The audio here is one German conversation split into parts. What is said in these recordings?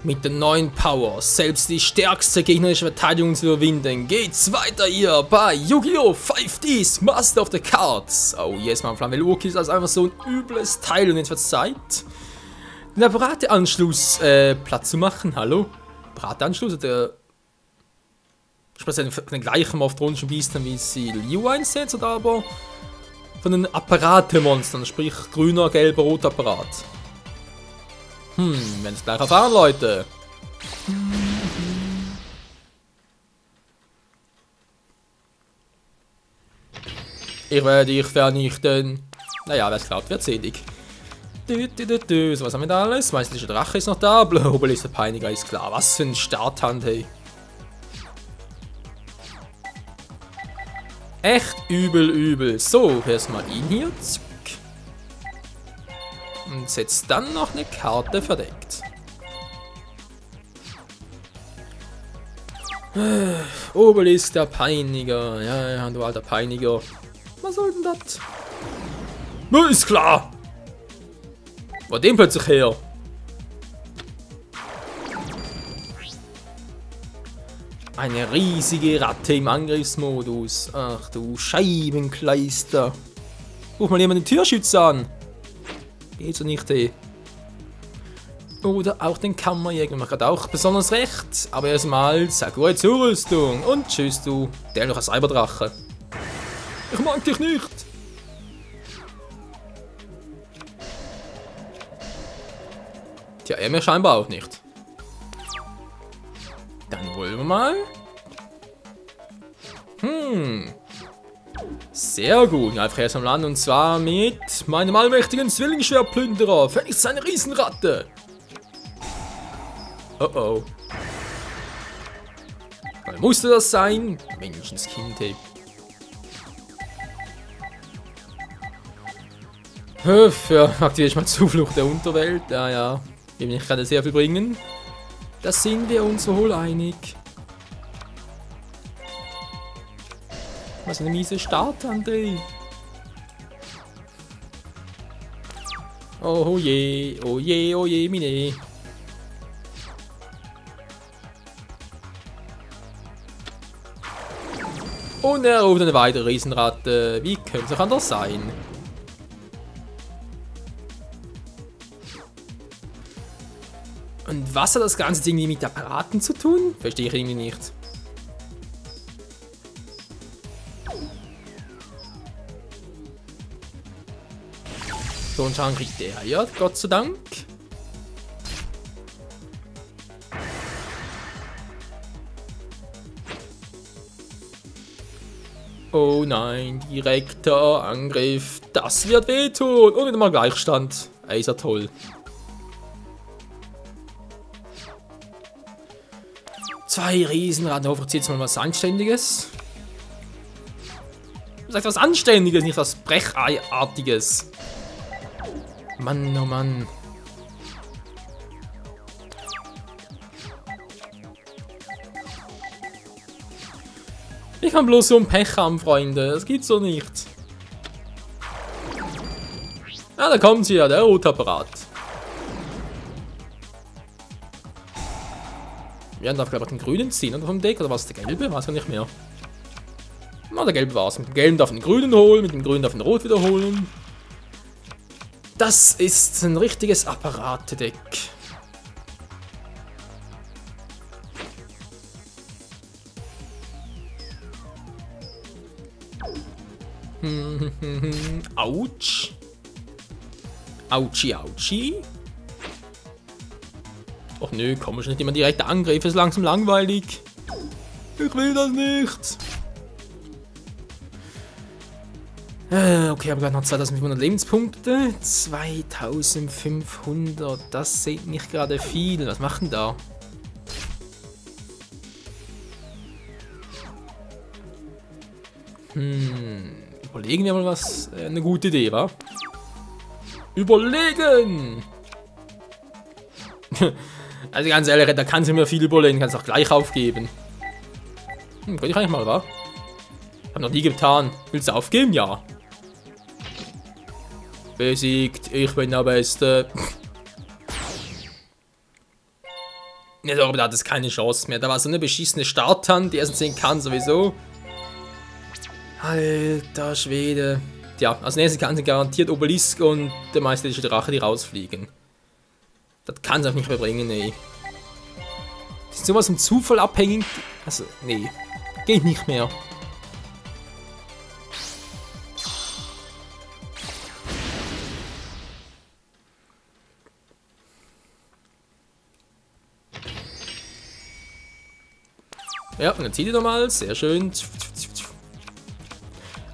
Mit der neuen Power, selbst die stärkste gegnerische Verteidigung zu überwinden, geht's weiter hier bei Yu-Gi-Oh! 5Ds Master of the Cards. Oh yes, man, Flammeluki ist also einfach so ein übles Teil und jetzt wird's Zeit, den Apparateanschluss platt zu machen. Hallo? Apparateanschluss, der speziell von den gleichen morphronischen Biestern, wie sie Liu einsetzt, oder aber von den Apparatemonstern, sprich grüner, gelber, roter Apparat. Wir werden es gleich erfahren, Leute. Ich werde dich vernichten. Naja, wer es glaubt, wird selig. So, was haben wir da alles? Meisterliche Drache ist noch da. Blobel ist der Peiniger, ist klar. Was für ein Starthand, hey. Echt übel, übel. So, erstmal ihn hier. Und setzt dann noch eine Karte verdeckt. Obelisk der Peiniger. Ja, du alter Peiniger. Was soll denn das? Ist klar. Wo war dem plötzlich her? Eine riesige Ratte im Angriffsmodus. Ach du Scheibenkleister. Ruf mal jemand den Türschützer an. Geht so nicht, ey. Oder auch den Kammerjäger macht gerade auch besonders recht. Aber erstmal, sag gute Zurüstung. Und tschüss, du dämlicher Cyberdrache. Ich mag dich nicht. Tja, er mir scheinbar auch nicht. Dann wollen wir mal. Sehr gut, einfach erst am Land und zwar mit meinem allmächtigen Zwillingsschwertplünderer. Fälligst eine Riesenratte. Oh oh. Musste das sein? Menschenskind, hey. Ja, aktiviere ich mal Zuflucht der Unterwelt. Ja, wir will nicht gerade sehr viel bringen. Da sind wir uns wohl einig. Was eine miese Start, André. Oh je, oh je, oh je, mine. Und er ruft eine weitere Riesenratte. Wie könnte es auch anders sein? Und was hat das ganze Ding mit Apparaten zu tun? Verstehe ich irgendwie nicht. So, und schauen kriegt der ja, Gott sei Dank. Oh nein, direkter Angriff. Das wird wehtun. Und wieder mal Gleichstand. Ey, ist ja toll. Zwei Riesenratten, hoffentlich jetzt mal was Anständiges. Du sagst was Anständiges, nicht was Brecheiartiges. Mann, oh Mann. Ich kann bloß so ein Pech haben, Freunde. Das gibt's doch nicht. Ah, da kommt sie ja, der rote Apparat. Ja, darf glaube ich den grünen ziehen oder vom Deck, oder was der gelbe? Weiß gar nicht mehr. Na, der gelbe war's. Mit dem gelben darf ich den grünen holen, mit dem grünen darf ich den rot wiederholen. Das ist ein richtiges Apparate-Deck. Autsch. Autschi, autschi. Och nö, komm schon nicht immer direkt Angriff, ist langsam langweilig. Ich will das nicht. Okay, aber gerade noch 2500 Lebenspunkte. 2500, das sind nicht gerade viel. Was machen da? Überlegen wir mal was. Eine gute Idee, wa? Überlegen! Also ganz ehrlich, da kannst du mir viel überlegen, kannst auch gleich aufgeben. Könnte ich eigentlich mal, wa? Hab noch nie getan. Willst du aufgeben? Ja. Besiegt, ich bin der Beste. Ne, darüber hat es keine Chance mehr. Da war so eine beschissene Starthand, die ersten 10 kann sowieso. Alter Schwede. Tja, als nächstes kann sie garantiert Obelisk und der majestätische Drache, die rausfliegen. Das kann es einfach nicht mehr bringen, ey. Ist sowas vom Zufall abhängig? Also, nee. Geht nicht mehr. Ja, und dann zieht ihr doch mal. Sehr schön.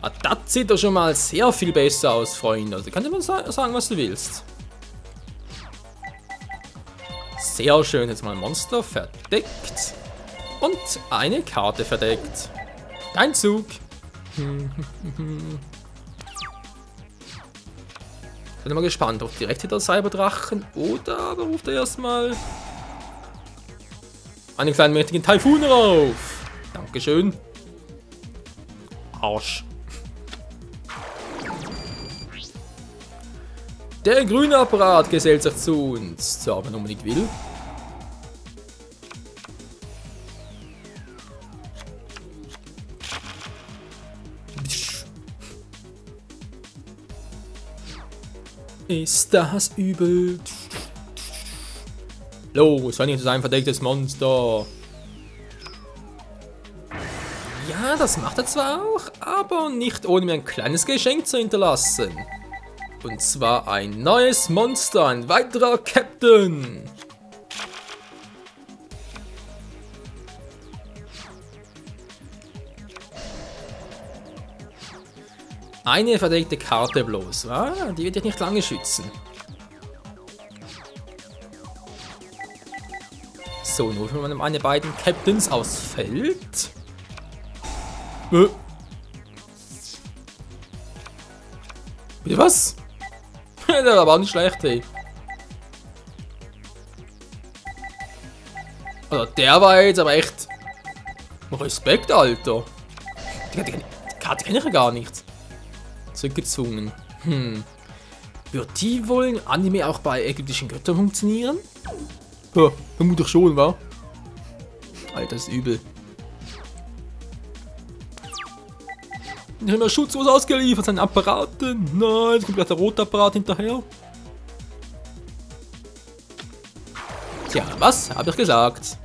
Ah, das sieht doch schon mal sehr viel besser aus, Freunde. Also, kannst du mal sagen, was du willst. Sehr schön. Jetzt mal ein Monster verdeckt. Und eine Karte verdeckt. Dein Zug. Bin mal gespannt, ob direkt hinter Cyberdrachen oder aber ruft er erstmal einen kleinen mächtigen Taifun rauf. Dankeschön. Arsch. Der grüne Apparat gesellt sich zu uns. So, wenn er unbedingt will. Ist das übel? Los, wenn nicht ein verdecktes Monster. Ja, das macht er zwar auch, aber nicht ohne mir ein kleines Geschenk zu hinterlassen. Und zwar ein neues Monster, ein weiterer Captain. Eine verdeckte Karte bloß, ah, die wird dich nicht lange schützen. So, nur wenn man meine beiden Captains ausfällt. Bitte was? Der war aber auch nicht schlecht, ey. Also der war jetzt aber echt... Respekt, Alter. Die Karte kenne ich ja gar nicht. Zurückgezwungen. Wird die wohl in Anime auch bei ägyptischen Göttern funktionieren? Ja, vermutlich schon, wa? Alter, das ist übel. Ich habe mir schutzlos ausgeliefert, seinen Apparaten. Nein, jetzt kommt gleich der rote Apparat hinterher. Tja, was habe ich gesagt?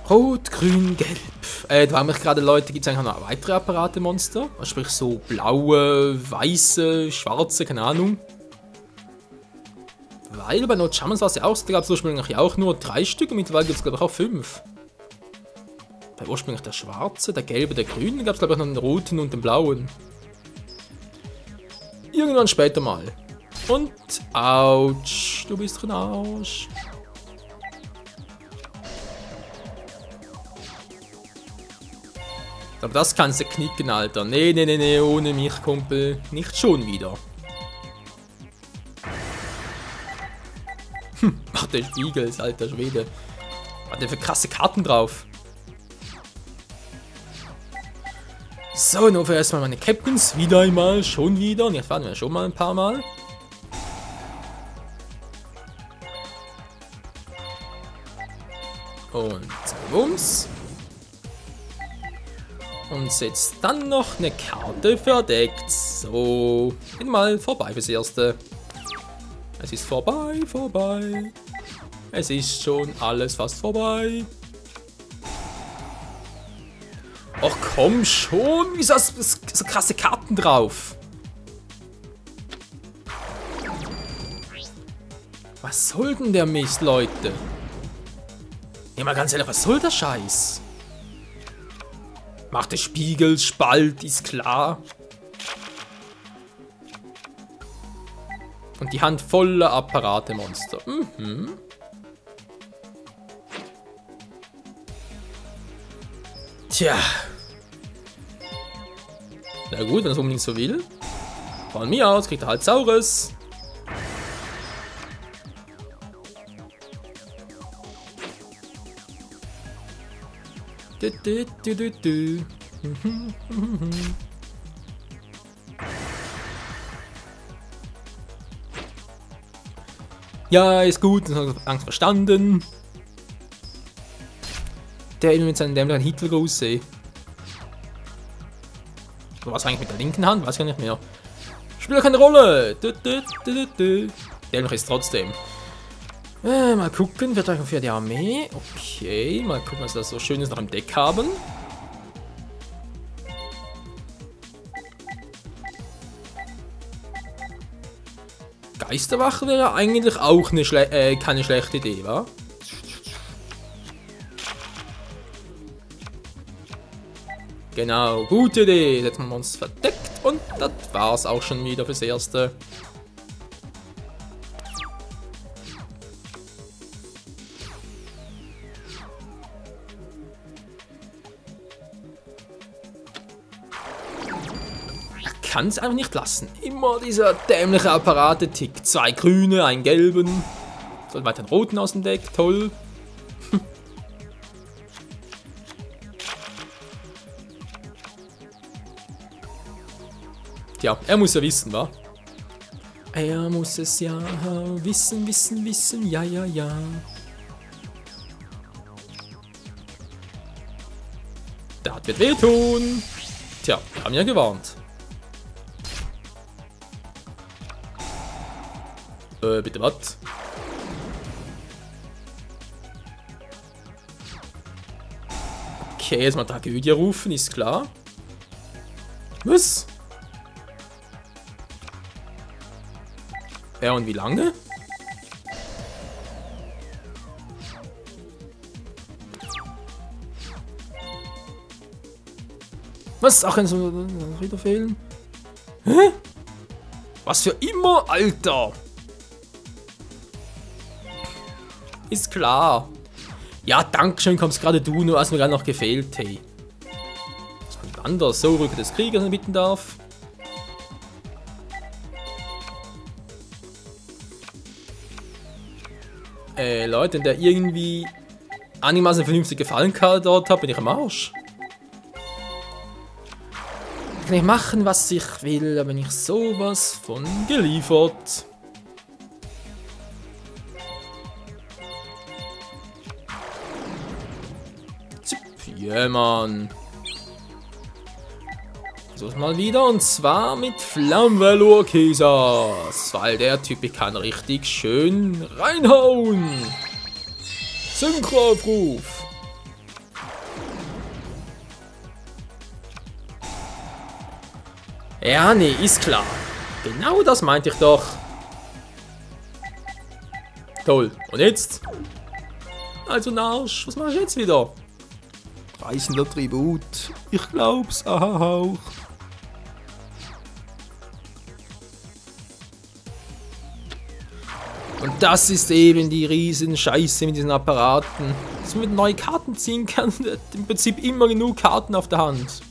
Rot, grün, gelb. Da haben wir gerade Leute, gibt es eigentlich noch weitere Apparate-Monster? Also sprich so blaue, weiße, schwarze, keine Ahnung. Weil bei No Chamans war es ja auch, da gab es ursprünglich auch nur 3 Stück und mittlerweile gibt es glaube ich auch 5. Bei ursprünglich der schwarze, der gelbe, der grüne, gab es glaube ich noch den roten und den blauen. Irgendwann später mal. Und, ouch, du bist ein Arsch. Aber das kannst du knicken, Alter. Nee, nee, nee, nee, ohne mich, Kumpel. Nicht schon wieder. Ach, der Spiegel ist alter Schwede. Was hat der für krasse Karten drauf? So, nur für erstmal meine Captains. Wieder einmal, schon wieder. Und jetzt waren wir schon mal ein paar Mal. Und Bums. Und setzt dann noch eine Karte verdeckt. So, bin mal vorbei fürs Erste. Es ist vorbei, vorbei. Es ist schon alles fast vorbei. Ach komm schon, wieso hast du so krasse Karten drauf? Was soll denn der Mist, Leute? Ja, mal ganz ehrlich, was soll der Scheiß? Macht der Spiegel, Spalt, ist klar. Und die Hand voller Apparate-Monster. Tja. Na gut, wenn er es unbedingt so will. Von mir aus kriegt er halt Saures. Ja, ist gut, Angst verstanden. Der eben mit seinem dämlichen Hitler aussehen. Was eigentlich mit der linken Hand? Weiß ich nicht mehr. Spielt keine Rolle. Dämlich ist trotzdem. Mal gucken, wird eigentlich für die Armee. Okay, mal gucken, was wir so Schönes noch im Deck haben. Geisterwache wäre eigentlich auch eine keine schlechte Idee, wa? Genau, gute Idee. Jetzt haben wir uns verdeckt und das war's auch schon wieder fürs Erste. Kann es einfach nicht lassen. Immer dieser dämliche Apparate-Tick. 2 grüne, einen gelben. Soll weiter einen roten aus dem Deck. Toll. Tja, er muss ja wissen, wa? Er muss es ja wissen. Ja. Das wird wehtun. Tja, wir haben ja gewarnt. Bitte was? Okay, jetzt mal Tragödie rufen, ist klar. Was? Ja, und wie lange? Was? Ach, so wieder fehlen? Hä? Was für immer, Alter! Ist klar. Ja, Dankeschön, kommst gerade du, nur hast mir gerade noch gefehlt, hey. Was anders, so Rücke des Kriegers, wenn ich bitten darf. Leute, wenn der irgendwie einigermaßen vernünftig Gefallen kann dort hat, bin ich am Arsch. Kann ich machen, was ich will, da bin ich sowas von geliefert. Ja, Mann. So mal wieder und zwar mit Flammenvelour Käsers, weil der Typ kann richtig schön reinhauen. Synchroaufruf. Ja, nee, ist klar. Genau das meinte ich doch. Toll. Und jetzt? Also Arsch, was mach ich jetzt wieder? Reißender Tribut. Ich glaub's auch. Und das ist eben die riesen Scheiße mit diesen Apparaten. Dass man mit neue Karten ziehen kann. Im Prinzip immer genug Karten auf der Hand.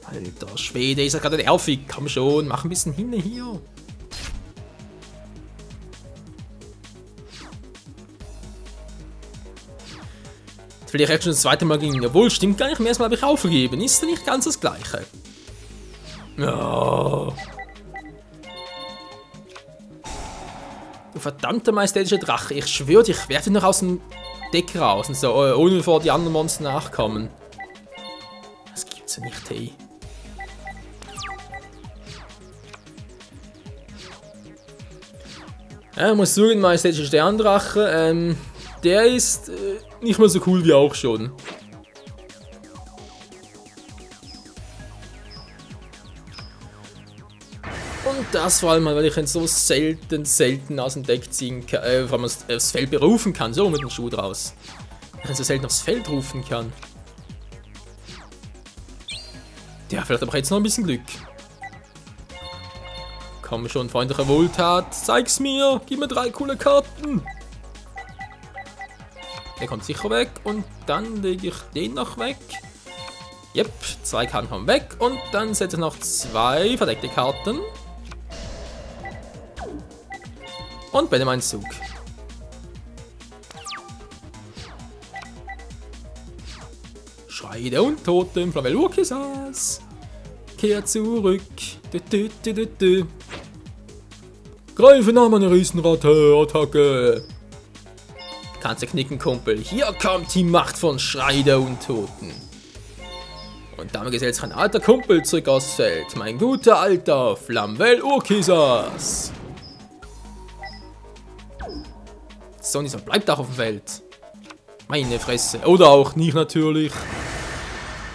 Alter Schwede, ist ja gerade nervig. Komm schon, mach ein bisschen hin hier. Vielleicht echt schon das zweite Mal gegen. Jawohl, stimmt gar nicht. Mehr Mal habe ich aufgegeben. Ist ja nicht ganz das Gleiche. Ja. Du verdammter majestätischer Drache. Ich schwöre dich, ich werfe ihn noch aus dem Deck raus. Und so, ohne bevor die anderen Monster nachkommen. Das gibt's ja nicht, hey. Ja, muss sagen, majestätischer Sterndrache. Der ist nicht mehr so cool wie auch schon. Und das vor allem, weil ich ihn so selten aus dem Deck ziehen kann, vor allem aufs Feld berufen kann, so mit dem Schuh draus. Weil ich ihn so selten aufs Feld rufen kann. Ja, vielleicht aber jetzt noch ein bisschen Glück. Komm schon, freundliche Wohltat, zeig's mir, gib mir 3 coole Karten. Der kommt sicher weg und dann lege ich den noch weg. Yep, 2 Karten kommen weg und dann setze ich noch 2 verdeckte Karten. Und beende meinen Zug. Schrei der Untoten, Flammenvelour Käsers. Kehr zurück. Greife nach meine Riesenratte, Attacke. Kannst du knicken, Kumpel. Hier kommt die Macht von Schrei der Untoten. Und damit gesellt sich ein alter Kumpel zurück aufs Feld. Mein guter alter Flamvel Urkisas. So, dieser bleibt auch auf dem Feld. Meine Fresse. Oder auch nicht natürlich.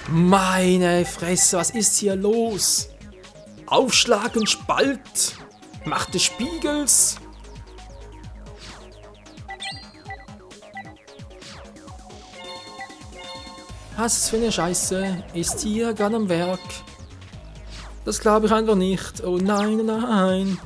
Meine Fresse, was ist hier los? Aufschlag und Spalt. Macht des Spiegels. Was für eine Scheiße ist hier gerade am Werk? Das glaube ich einfach nicht. Oh nein, nein.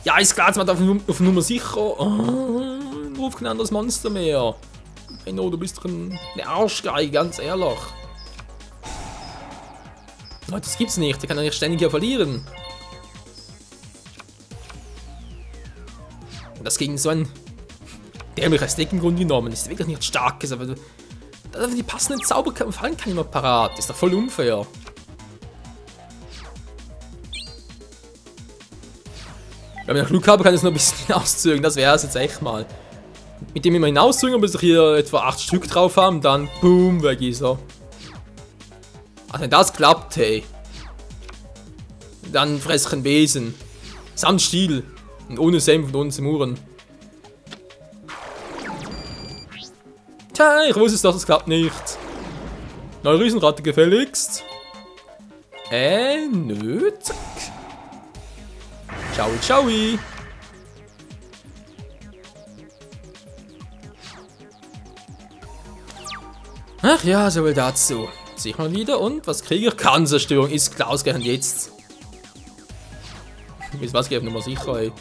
Ja, ist klar, jetzt mal auf Nummer sicher. Oh, ruf kein anderes Monster mehr. Hey, no, du bist doch eine Arschgeige, ganz ehrlich. Leute, das gibt's nicht. Der kann ja nicht ständig hier verlieren. Und das gegen so ein dämliches Deck im Grunde genommen ist wirklich nicht starkes, aber die passenden Zauber fallen kann immer parat. Ist doch voll unfair. Wenn ich Glück habe, kann ich es noch ein bisschen hinauszögern. Das wäre es jetzt echt mal. Mit dem immer hinauszögern, bis ich hier etwa 8 Stück drauf haben, dann boom, weg ist er. Also wenn das klappt, hey. Dann fress ich einen Besen. Samt Stiel. Und ohne Senf und ohne Semuren. Tja, ich wusste es doch, das klappt nicht. Neue Riesenratte gefälligst. Nö, zack. Ciao, ciao. Ach ja, so viel dazu. Sehe ich mal wieder und was kriege ich? Kanzerstörung ist klar ausgerechnet jetzt. Ist was geben, Nummer sicher, ey.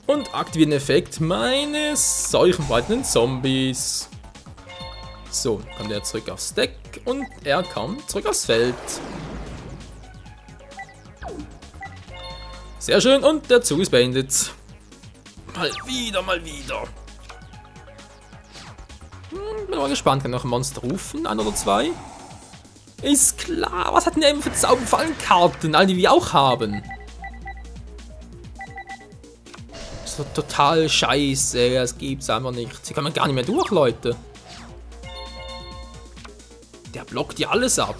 Und aktivieren Effekt meines seuchenbreitenden Zombies. So, kommt er zurück aufs Deck und er kommt zurück aufs Feld. Sehr schön und der Zug ist beendet. Mal wieder, mal wieder. Bin mal gespannt, kann ich noch ein Monster rufen? 1 oder 2? Ist klar, was hat denn der eben für Zauberfallenkarten? All die wir auch haben. So total scheiße, das gibt's einfach nicht. Sie kann man gar nicht mehr durch, Leute. Der blockt ja alles ab.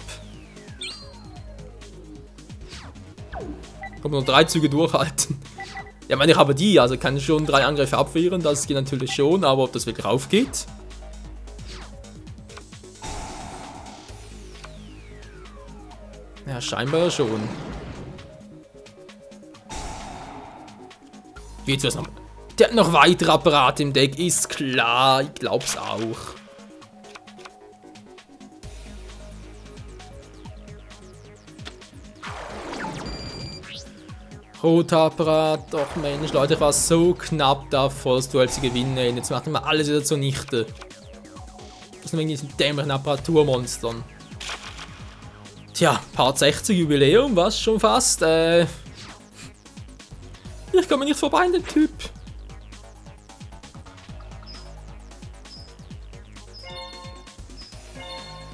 Kann man nur 3 Züge durchhalten. Ja, ich meine, ich habe die, also kann ich schon 3 Angriffe abwehren, das geht natürlich schon, aber ob das wirklich raufgeht? Ja, scheinbar schon. Jetzt was noch. Der hat noch weitere Apparate im Deck, ist klar, ich glaub's auch. Roter Apparat, doch Mensch, Leute, ich war so knapp davor, dass du als gewinnen. Jetzt macht immer alles wieder zunichte. Das sind wegen diesen dämlichen Apparaturmonstern. Tja, Part 60 Jubiläum, was schon fast, ich komme nicht vorbei an den Typ.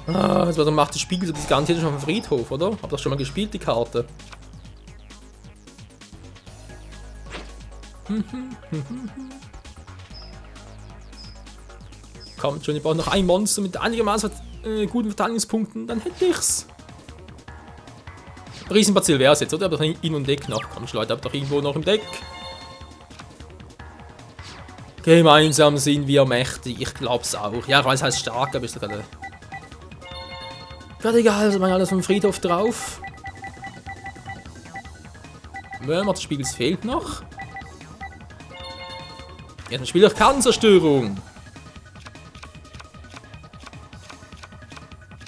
Ah, das war der Macht des Spiegels, das Ganze schon auf dem Friedhof, oder? Hab doch schon mal gespielt, die Karte. Kommt schon, ich brauche noch ein Monster mit einigermaßen guten Verteidigungspunkten, dann hätte ich's. Riesenbazil wäre es jetzt, oder? Aber doch ihn und Deck noch. Komm schon, Leute, habt doch irgendwo noch im Deck. Gemeinsam sind wir mächtig, ich glaub's auch. Ja, ich weiß, heißt stark, aber ist doch gerade egal, also alles vom Friedhof drauf. Mörder des Spiegels fehlt noch. Ja, dann spielt auch Kanzerstörung.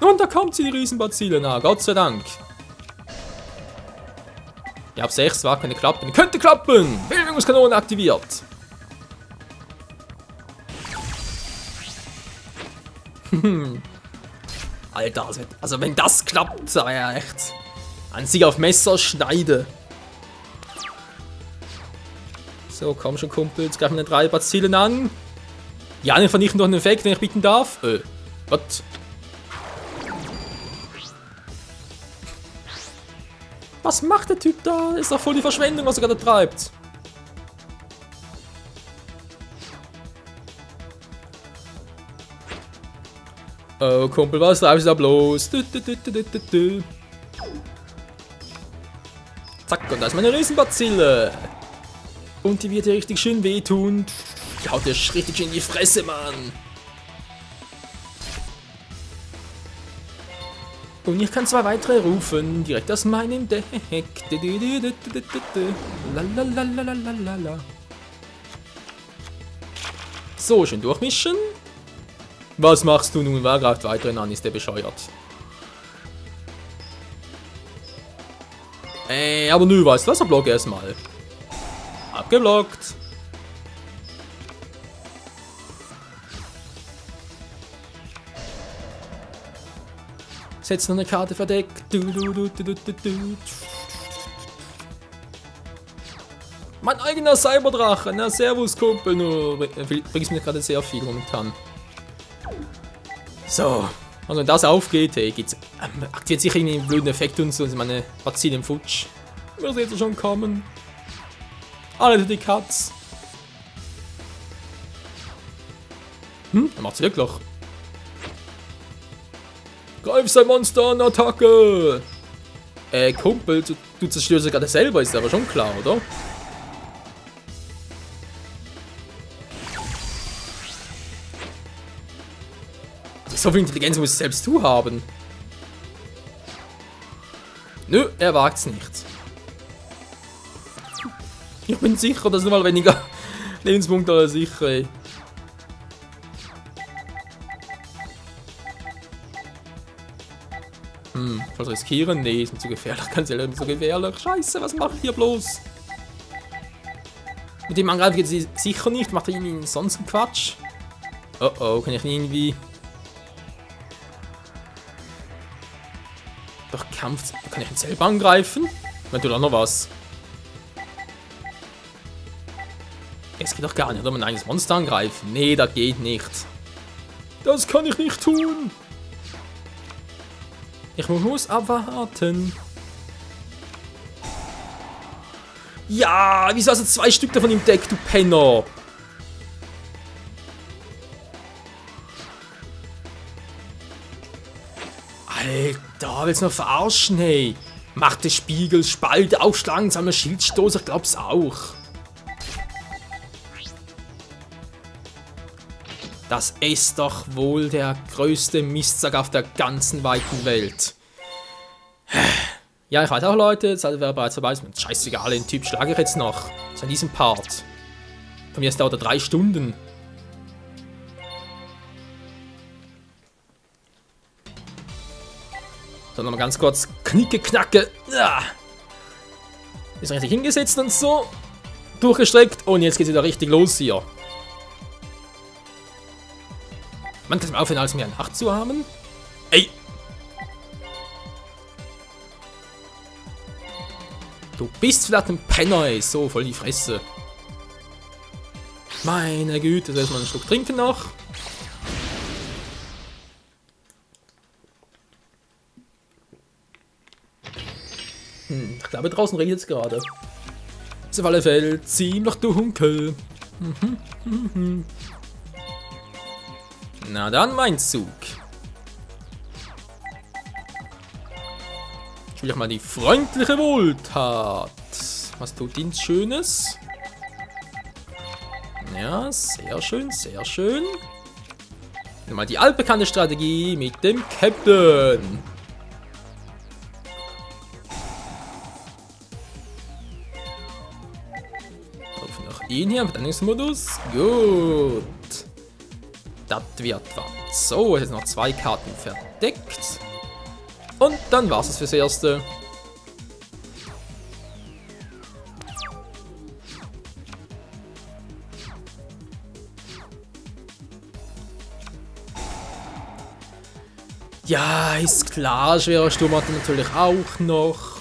Und da kommt sie, die Riesenbazille. Na, Gott sei Dank. Ich hab 6, war keine klappen. Könnte klappen! Bewegungskanone aktiviert. Alter, also wenn das klappt, war ja echt ein Sieg auf Messerschneide. So, komm schon, Kumpel. Jetzt greifen wir 3 Bazillen an. Ja, einen vernichtenden Effekt, wenn ich bitten darf. Was? Was macht der Typ da? Ist doch voll die Verschwendung, was er gerade treibt. Oh, Kumpel, was treibst du da bloß? Zack, und da ist meine Riesenbazille. Und die wird dir richtig schön wehtun. Die haut dir richtig schön in die Fresse, Mann. Und ich kann 2 weitere rufen, direkt aus meinem Deck. Lalalalalalala. So, schön durchmischen. Was machst du nun? Wer greift weiterhin an? Ist der bescheuert? Aber nö, weißt du was? Block erstmal. Abgeblockt. Setz noch eine Karte verdeckt. Mein eigener Cyberdrache. Na, servus, Kumpel. Nur bringst mir gerade sehr viel momentan. So. Also wenn das aufgeht, hey, aktiviert sich irgendwie einen blöden Effekt und so, sind meine Bazillen futsch. Wir sehen sie schon kommen. Alle die Katz. Er macht's wirklich. Greif sein Monster an, Attacke! Kumpel, du zerstörst ja gerade selber, ist aber schon klar, oder? So viel Intelligenz muss selbst du haben. Nö, er wagt's nicht. Ich bin sicher, dass nur mal weniger Lebenspunkte als ich, ey. Soll ich riskieren? Nee, ist mir zu gefährlich. Ganz ehrlich, ist mir zu gefährlich. Scheiße, was mache ich hier bloß? Mit dem Angreifen geht es sicher nicht. Macht er irgendwie sonst einen Quatsch? Oh oh, kann ich irgendwie... Doch Kampf... Kann ich ihn selber angreifen? Wenn du da noch was... Es geht doch gar nicht, oder? Mein eigenes Monster angreifen. Nee, das geht nicht. Das kann ich nicht tun. Ich muss abwarten. Ja, wieso hast du 2 Stück davon im Deck, du Penner? Alter, willst du noch verarschen, hey? Macht des Spiegels, Spalte, aufschlagen, sammle Schildstoß, ich glaub's auch. Das ist doch wohl der größte Mistsack auf der ganzen weiten Welt. Ja, ich weiß auch, Leute, seid ihr bereits dabei? Ist mir scheißegal, den Typ schlage ich jetzt noch. So in diesem Part. Von mir dauert er 3 Stunden. So, nochmal ganz kurz Knicke, Knacke. Ja. Ist richtig hingesetzt und so. Durchgestreckt und jetzt geht's wieder richtig los hier. Man kann es mir aufhören, als mir ein 8 zu haben. Ey! Du bist vielleicht ein Penner, ey. So, voll die Fresse. Meine Güte, so erstmal einen Schluck trinken noch. Ich glaube, draußen regnet es gerade. Ist auf alle Fälle ziemlich dunkel. Na dann, mein Zug. Ich will euch mal die freundliche Wohltat. Was tut ihnen Schönes? Ja, sehr schön, sehr schön. Mal die altbekannte Strategie mit dem Captain. Auf nach ihn hier, Verteidigungsmodus. Gut. Das wird was. So, jetzt noch 2 Karten verdeckt. Und dann war's es fürs Erste. Ja, ist klar, schwerer Sturm hat er natürlich auch noch.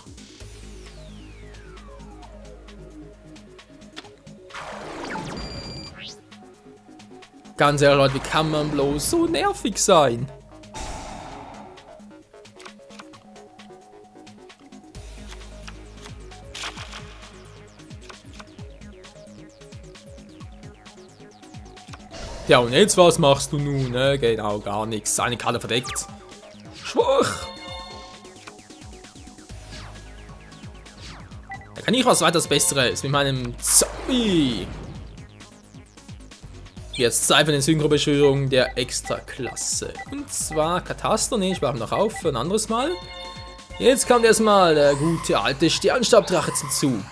Ganz ehrlich, Leute, wie kann man bloß so nervig sein? Ja, und jetzt was machst du nun, ne? Genau, gar nichts. Eine Karte verdeckt. Schwach! Da kann ich was weiteres Besseres mit meinem Zombie. Jetzt Zeit für eine Synchrobeschwörung der Extraklasse. Und zwar Kataster, ne, ich mache noch auf für ein anderes Mal. Jetzt kommt erstmal der gute alte Sternstaubdrache zum Zug.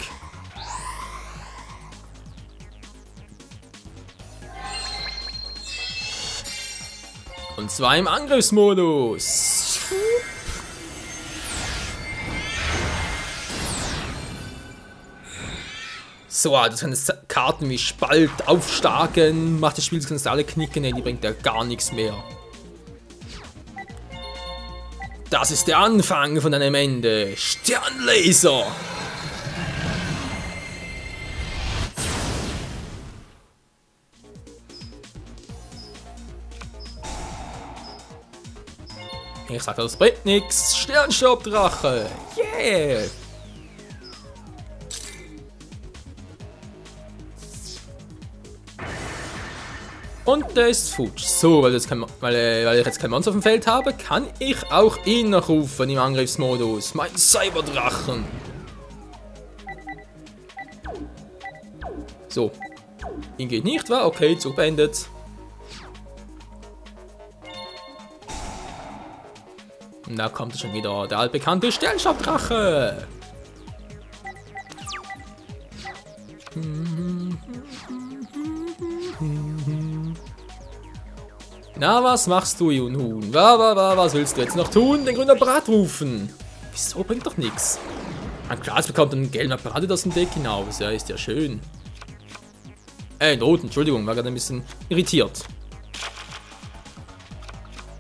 Und zwar im Angriffsmodus. So, das kann jetzt Karten wie Spalt aufstarken, macht das Spiel, das kannst du alle knicken, ne, die bringt ja gar nichts mehr. Das ist der Anfang von einem Ende. Sternlaser! Ich sag, das bringt nix. Sternstaubdrache. Yeah! Und der ist futsch. So, weil ich jetzt kein Monster auf dem Feld habe, kann ich auch ihn noch rufen im Angriffsmodus. Mein Cyberdrachen. So. Ihn geht nicht, war okay, Zug beendet. Und da kommt schon wieder der altbekannte Sternstaubdrache. Na, was machst du, Junhun? Was willst du jetzt noch tun? Den grünen Apparat rufen. Wieso? Bringt doch nichts. Ein Glas bekommt einen gelben Apparat aus dem Deck hinaus. Ja, ist ja schön. Den roten, Entschuldigung, war gerade ein bisschen irritiert.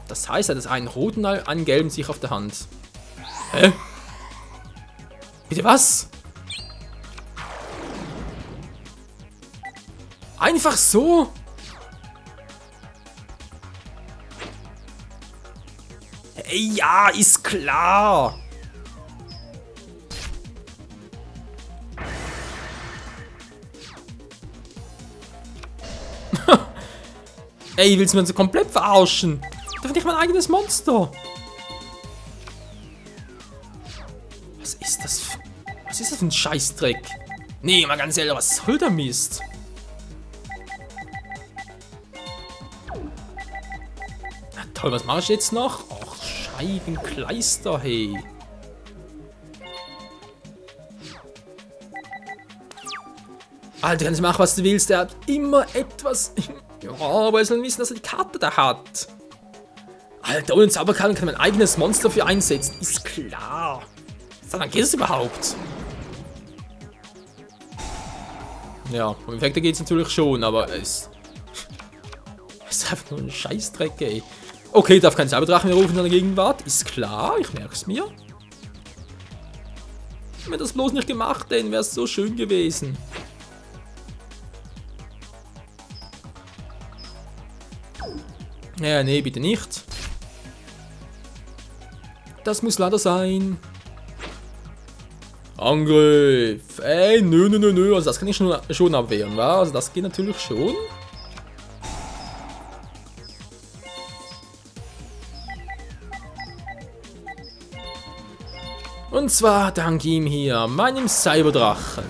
Das heißt, er hat einen roten, einen gelben sich auf der Hand. Hä? Bitte was? Einfach so? Hey, ja, ist klar. Ey, willst du mich so komplett verarschen? Da bin ich mein eigenes Monster. Was ist das für ein Scheißdreck? Nee, mal ganz ehrlich, was soll der Mist? Na toll, was mache ich jetzt noch? Och, Scheibenkleister, hey. Alter, kannst du machen, was du willst. Der hat immer etwas. Ja, aber er soll wissen, dass er die Karte da hat. Alter, ohne Zauberkarte kann man ein eigenes Monster für einsetzen. Ist klar. Dann geht es überhaupt. Ja, im Effekt geht es natürlich schon, aber es ist einfach nur ein Scheißdreck, ey. Okay, darf kein Zauberdrachen mehr rufen in der Gegenwart. Ist klar, ich merke es mir. Wenn wir das bloß nicht gemacht hätten, wäre es so schön gewesen. Ja, nee, bitte nicht. Das muss leider sein. Angriff. Ey, nö. Also das kann ich schon abwehren, wa? Also das geht natürlich schon. Und zwar dank ihm hier, meinem Cyberdrachen.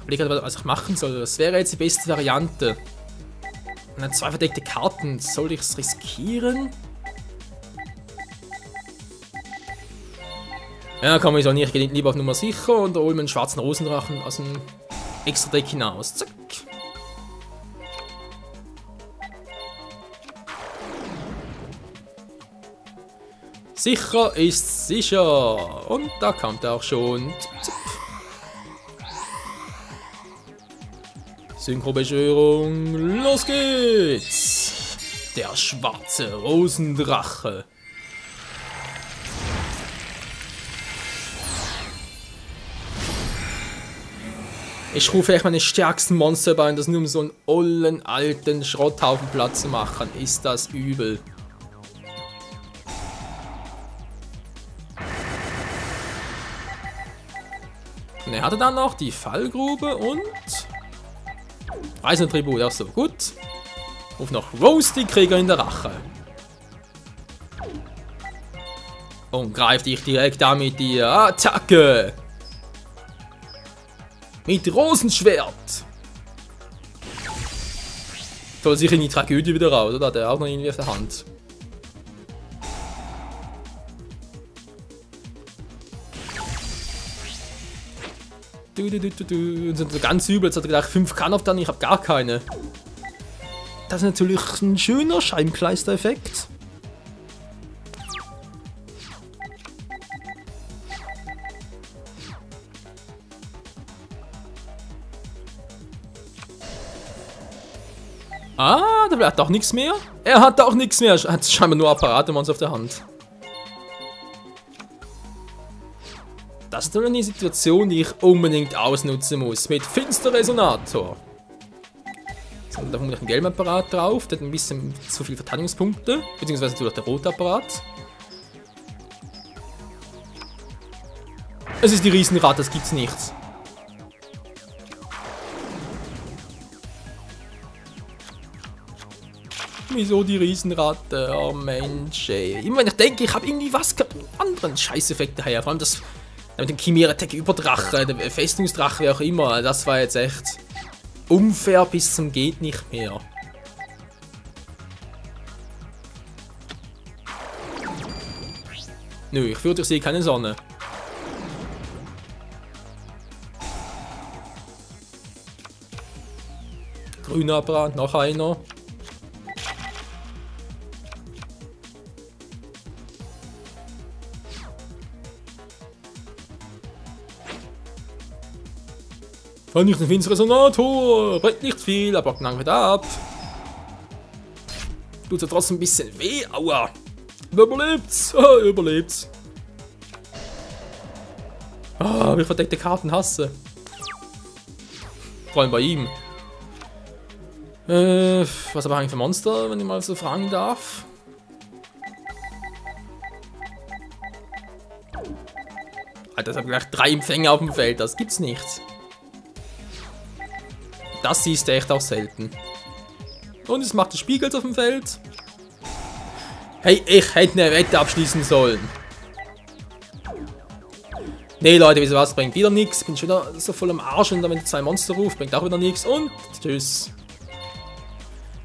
Ich überlege, was ich machen soll. Das wäre jetzt die beste Variante. Und dann 2 verdeckte Karten. Soll ich es riskieren? Ja, kann man so nicht. Ich gehe lieber auf Nummer sicher und hole mir einen schwarzen Rosendrachen aus dem extra Deck hinaus. Zack. Sicher ist sicher. Und da kommt er auch schon. Zack. Synchrobeschwörung, los geht's! Der schwarze Rosendrache. Ich rufe vielleicht meine stärksten Monster bei, und das nur um so einen ollen, alten Schrotthaufen Platz zu machen. Ist das übel. Und er hatte dann noch die Fallgrube und Reisentribut, auch so gut. Ruf noch Roasty Krieger in der Rache. Und greift dich direkt an mit die Attacke. Mit Rosenschwert. Soll sicher in die Tragödie wieder raus, oder? Hat er auch noch irgendwie auf der Hand. Und so ganz übel, jetzt hat er gedacht, 5 kann auf dann, ich habe gar keine. Das ist natürlich ein schöner Scheibenkleister-Effekt. Ah, der hat doch nichts mehr. Er hat auch nichts mehr. Er hat scheinbar nur Apparate-Mons auf der Hand. Das ist nur eine Situation, die ich unbedingt ausnutzen muss. Mit Finsterresonator. So, da haben wir einen gelben Apparat drauf. Der hat ein bisschen zu viele Verteidigungspunkte. Beziehungsweise natürlich der rote Apparat. Es ist die Riesenrad, das gibt's nicht. Wieso die Riesenratte? Oh Mensch, ey. Immer wenn ich denke, ich habe irgendwie was gehabt, anderen Scheißeffekt daher. Vor allem das mit dem Chimera-Attack über Drache, der Festungsdrache, wie auch immer. Das war jetzt echt unfair bis zum geht nicht mehr. Nö, ich fürchte, ich sehe keine Sonne. Grüner Apparat, noch einer. Und nicht ein Finsterresonator, bringt nicht viel, aber dann wieder ab. Tut ja trotzdem ein bisschen weh, aua. Überlebt's, überlebt's. Ah, wie ich verdeckte Karten hasse. Vor allem bei ihm. Was aber eigentlich für Monster, wenn ich mal so fragen darf? Alter, ich habe gleich 3 Empfänger auf dem Feld, das gibt's nicht. Das siehst du echt auch selten. Und es macht das Spiegels auf dem Feld. Hey, ich hätte eine Wette abschließen sollen. Nee, Leute, wieso was? Bringt wieder nichts. Bin schon wieder so voll am Arsch und dann, wenn 2 Monster ruft, bringt auch wieder nichts. Und tschüss.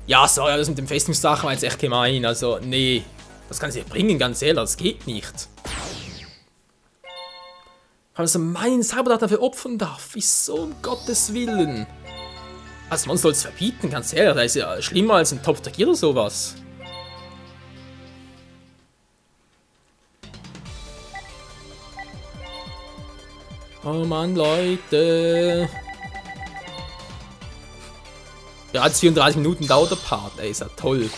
Ja, sorry, das mit dem Festungsdrachen war jetzt echt gemein. Also, nee. Das kann ich nicht bringen, ganz ehrlich. Das geht nicht. Weil man so meinen Cyberdark dafür opfern darf. Wieso um Gottes Willen? Also man soll es verbieten, ganz ehrlich, das ist ja schlimmer als ein Top-Tag oder sowas. Oh Mann, Leute. Bereits 34 Minuten dauert der Part, ey, ist ja toll.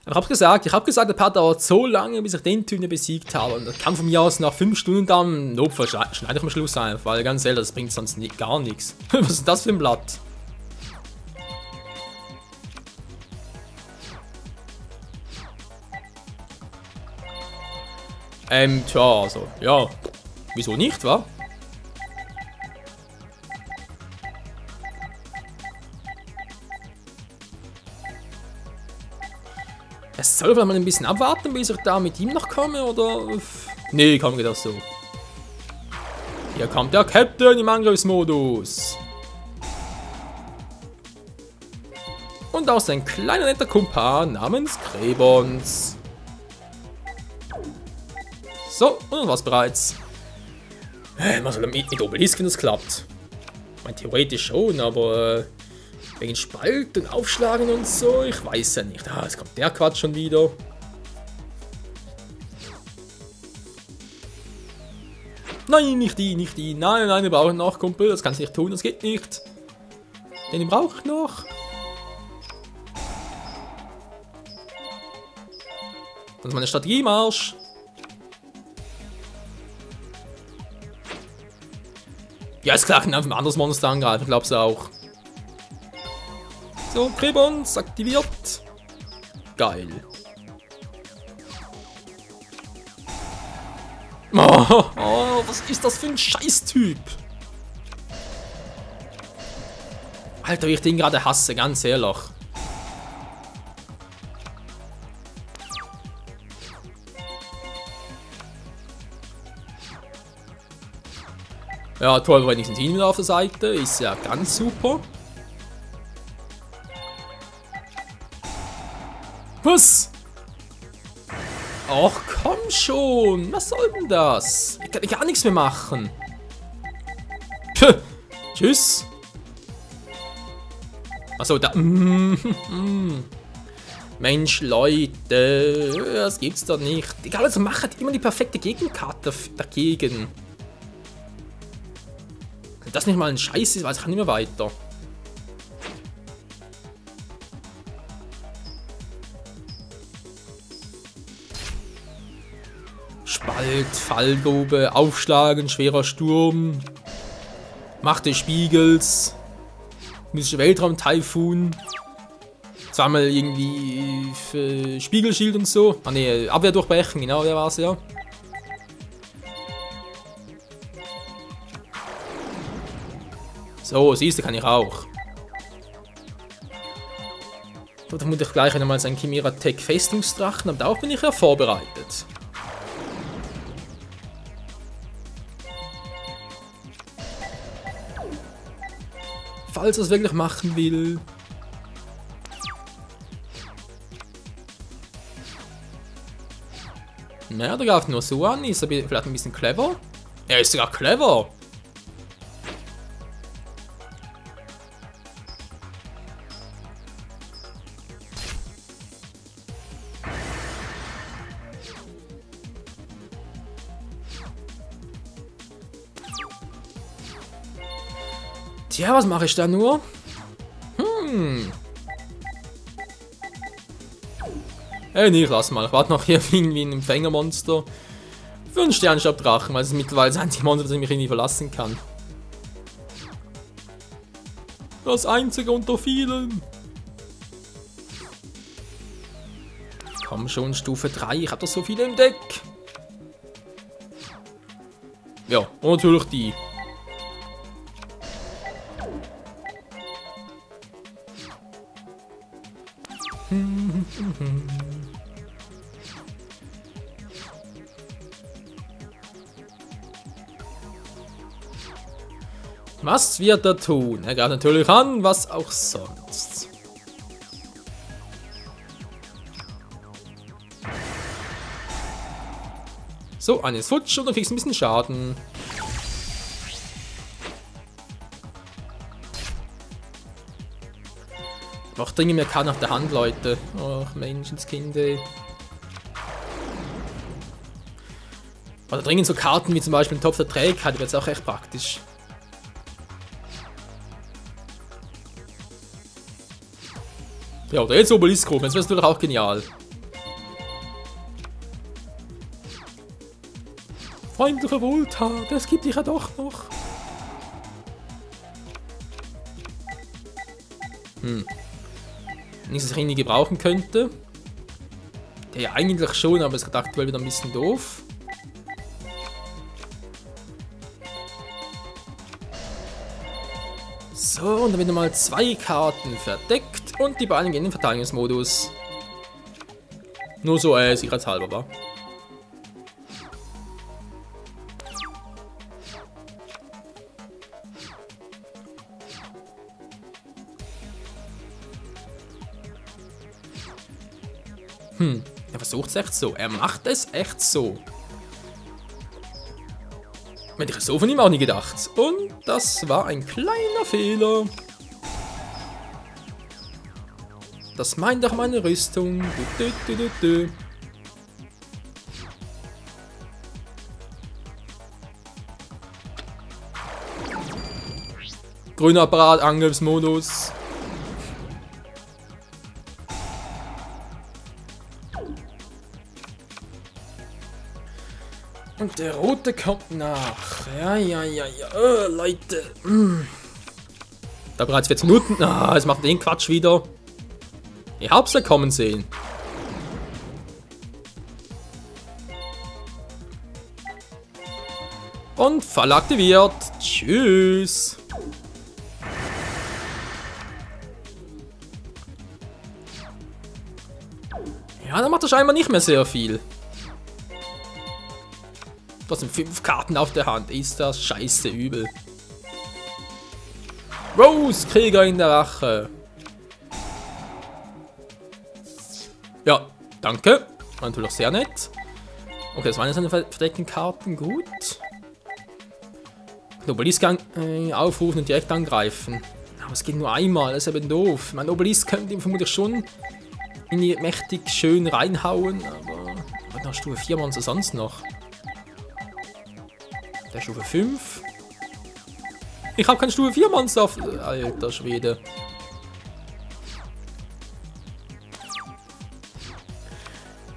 Aber ich hab gesagt, der Part dauert so lange, bis ich den Typen besiegt habe. Und das kann von mir aus nach 5 Stunden dann. Notfall schneide ich am Schluss einfach, weil ganz ehrlich, das bringt sonst gar nichts. Was ist das für ein Blatt? Tja, also, ja. Wieso nicht, wa? Es soll vielleicht mal ein bisschen abwarten, bis ich da mit ihm noch komme, oder? Nee, komm, geht das so. Hier kommt der Captain im Angriffsmodus. Und auch sein kleiner netter Kumpan namens Krebons. So, und dann war's bereits. Man soll mit Obelisken, das klappt. Ich meine, theoretisch schon, aber wegen Spalt und Aufschlagen und so, ich weiß ja nicht. Ah, jetzt kommt der Quatsch schon wieder. Nein, nicht die, nicht die. Nein, nein, wir brauchen noch, Kumpel. Das kannst du nicht tun, das geht nicht. Den brauche ich noch. Das ist meine Strategiemarsch. Ja, ist klar, kann einfach ein anderes Monster angreifen, glaubst du auch. So, Krebons aktiviert. Geil. Oh, was ist das für ein Scheißtyp? Alter, wie ich den gerade hasse, ganz ehrlich. Ja, toll, wenigstens ihn wieder auf der Seite. Ist ja ganz super. Was? Ach, komm schon. Was soll denn das? Ich kann gar nichts mehr machen. Puh. Tschüss. Achso, da. Mensch, Leute. Das gibt's doch nicht. Egal, was er macht, hat immer die perfekte Gegenkarte dagegen. Wenn das nicht mal ein Scheiß ist, weiß ich nicht mehr weiter. Spalt, Fallgrube, Aufschlagen, schwerer Sturm, Macht des Spiegels, mystische Weltraum-Taifun, zweimal irgendwie Spiegelschild und so. Ah ne, Abwehr durchbrechen, genau, der war's ja. So, siehst du, kann ich auch. So, dann muss ich gleich einmal sein Chimera Tech Festungsdrachen, aber darauf bin ich ja vorbereitet. Falls er es wirklich machen will. Naja, der greift nur so an, ist er vielleicht ein bisschen clever? Er ist sogar clever! Tja, was mache ich da nur? Nee, ich lass mal. Ich warte noch hier irgendwie ein Empfängermonster. Für einen Sternstabdrachen, weil es ist mittlerweile das einzige Monster, das ich mich irgendwie verlassen kann. Das einzige unter vielen. Komm schon, Stufe 3. Ich hab doch so viele im Deck. Ja, und natürlich die. Was wird er tun? Er greift natürlich an, was auch sonst. So, eine Futsch und dann kriegst du ein bisschen Schaden. Noch dringend mehr Karten auf der Hand, Leute. Ach, Menschenskind, ey. Oder dringend so Karten wie zum Beispiel ein Topf der Trägheit, wäre jetzt auch echt praktisch. Ja, oder jetzt Obeliskop, das wäre natürlich auch genial. Freundliche Wohltat, das gibt dich ja doch noch. Nichts, was ich irgendwie gebrauchen könnte. Ja, eigentlich schon, aber es ist aktuell wieder ein bisschen doof. So, und dann werden mal 2 Karten verdeckt und die beiden gehen in den Verteidigungsmodus. Nur so, sicherheitshalber, war. Er versucht es echt so. Er macht es echt so. Hätte ich so von ihm auch nie gedacht. Und das war ein kleiner Fehler. Das meint doch meine Rüstung. Grüner Apparat, Angriffsmodus. Und der rote kommt nach. Ja. Leute. Da bereits 14 Minuten. Es macht den Quatsch wieder. Ich hab's ja kommen sehen. Und Fall aktiviert. Tschüss. Ja, dann macht er scheinbar nicht mehr sehr viel. Das sind 5 Karten auf der Hand. Ist das scheiße übel. Rose, Krieger in der Rache. Ja, danke. War natürlich sehr nett. Okay, das waren jetzt seine verdeckten Karten. Gut. Obelisk aufrufen und direkt angreifen. Aber es geht nur einmal, das ist eben doof. Mein Obelisk könnte ihm vermutlich schon in die mächtig schön reinhauen, aber was nach Stufe 4 Monster sonst noch? Der Stufe 5. Ich habe kein Stufe 4 Monster auf. Alter Schwede.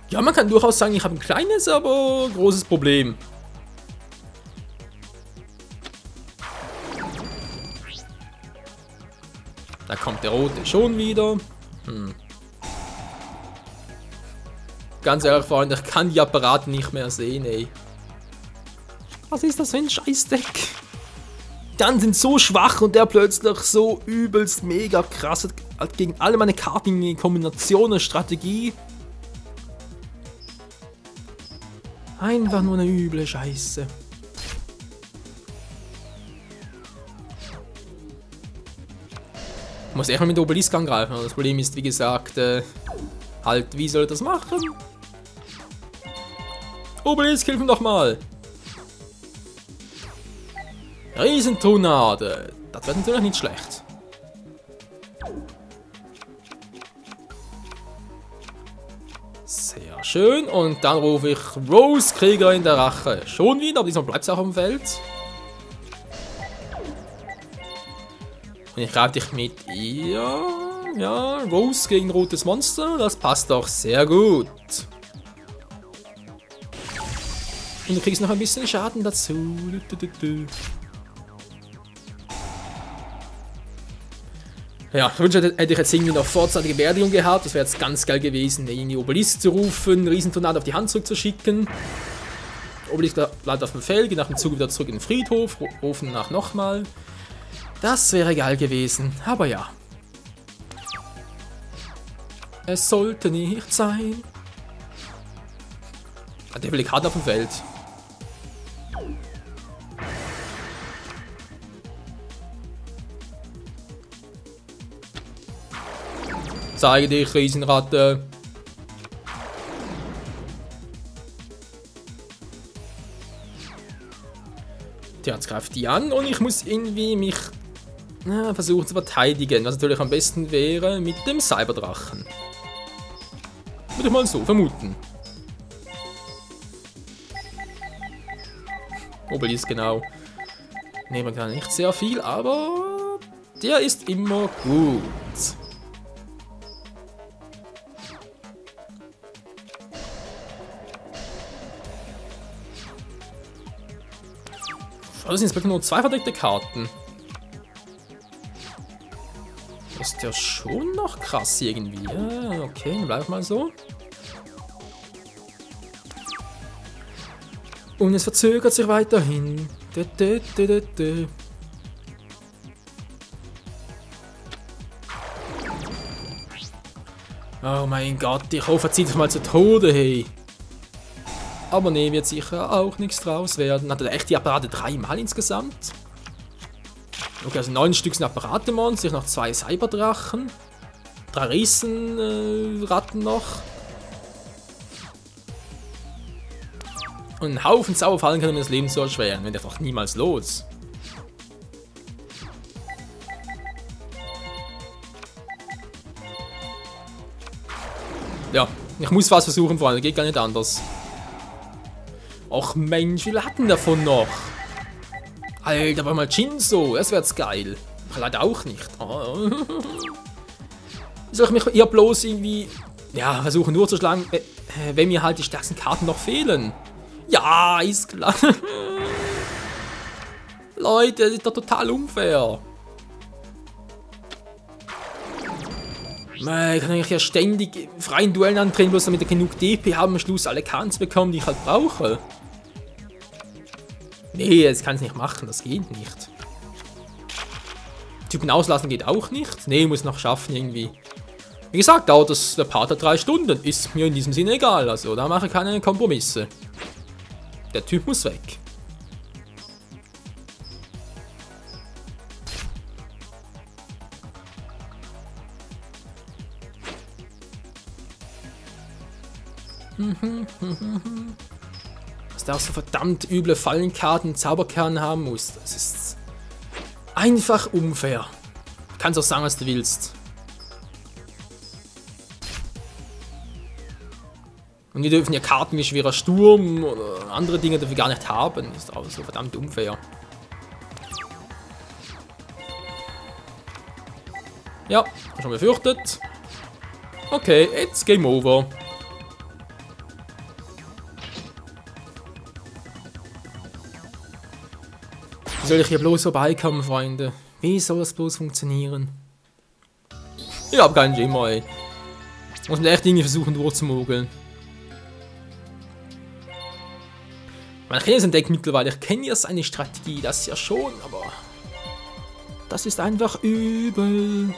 Ja, man kann durchaus sagen, ich habe ein kleines, aber großes Problem. Da kommt der rote schon wieder. Ganz ehrlich, Freunde, ich kann die Apparate nicht mehr sehen, ey. Was ist das für ein Scheißdeck? Die anderen sind so schwach und der plötzlich so übelst mega krass hat gegen alle meine Karten in Kombination und Strategie. Einfach nur eine üble Scheiße. Ich muss echt mal mit Obelisk angreifen. Das Problem ist, wie gesagt, halt, wie soll ich das machen? Obelisk, hilf mir doch mal! Riesentornade. Das wird natürlich nicht schlecht. Sehr schön. Und dann rufe ich Rose, Krieger in der Rache. Schon wieder, aber diesmal bleibt es auch auf dem Feld. Und ich greife dich mit ihr. Ja, Rose gegen rotes Monster. Das passt doch sehr gut. Und du kriegst noch ein bisschen Schaden dazu. Ja, ich wünschte, hätte ich jetzt irgendwie noch vorzeitige Beerdigung gehabt. Das wäre jetzt ganz geil gewesen, in die Obelisk zu rufen, Riesentornado auf die Hand zurückzuschicken. Obelisk bleibt auf dem Feld, geht nach dem Zug wieder zurück in den Friedhof, rufen nach nochmal. Das wäre geil gewesen, aber ja. Es sollte nicht sein. Der will hart auf dem Feld. Zeige dich, Riesenratte. Tja, jetzt greift die an und ich muss irgendwie mich versuchen zu verteidigen. Was natürlich am besten wäre mit dem Cyberdrachen. Würde ich mal so vermuten. Obelisk, genau. Nehmen kann nicht sehr viel, aber der ist immer gut. Das sind jetzt nur 2 verdeckte Karten. Das ist ja schon noch krass irgendwie. Ja, okay, dann bleib mal so. Und es verzögert sich weiterhin. Oh mein Gott, ich hoffe, er zieht sich mal zu Tode, hey. Aber ne, wird sicher auch nichts draus werden. Hat er echt die Apparate 3 Mal insgesamt? Okay, also 9 Stück sind Apparatemonster, noch 2 Cyberdrachen. 3 Riesenratten noch. Und einen Haufen Zauberfallen können mir das Leben so erschweren. Wenn einfach niemals los. Ja, ich muss was versuchen, Freunde. Geht gar nicht anders. Och Mensch, wie viel hatten davon noch? Alter, aber mal Jinzo, das wäre jetzt geil. Leider auch nicht. Oh. Soll ich mich hier bloß irgendwie, ja, versuchen durchzuschlagen, wenn mir halt die stärksten Karten noch fehlen? Ja, ist klar. Leute, das ist doch total unfair. Man kann eigentlich ja ständig freien Duellen antreten, bloß damit wir genug DP haben, am Schluss alle Karten zu bekommen, die ich halt brauche. Nee, das kann ich nicht machen, das geht nicht. Typen auslassen geht auch nicht. Nee, muss noch schaffen irgendwie. Wie gesagt, dauert der Part 3 Stunden. Ist mir in diesem Sinne egal, also da mache ich keine Kompromisse. Der Typ muss weg. Dass der auch so verdammt üble Fallenkarten, Zauberkern haben muss. Das ist einfach unfair. Du kannst auch sagen, was du willst. Und die dürfen ja Karten wie schwerer Sturm oder andere Dinge dafür gar nicht haben. Ist auch so verdammt unfair. Ja, schon befürchtet. Okay, jetzt Game Over. Wie soll ich hier bloß vorbeikommen, Freunde? Wie soll das bloß funktionieren? Ich hab keinen Gym, ey. Muss man echt irgendwie versuchen durchzumogeln. Man kennt das Deck mittlerweile, ich kenne ja seine Strategie, das ja schon, aber das ist einfach übel.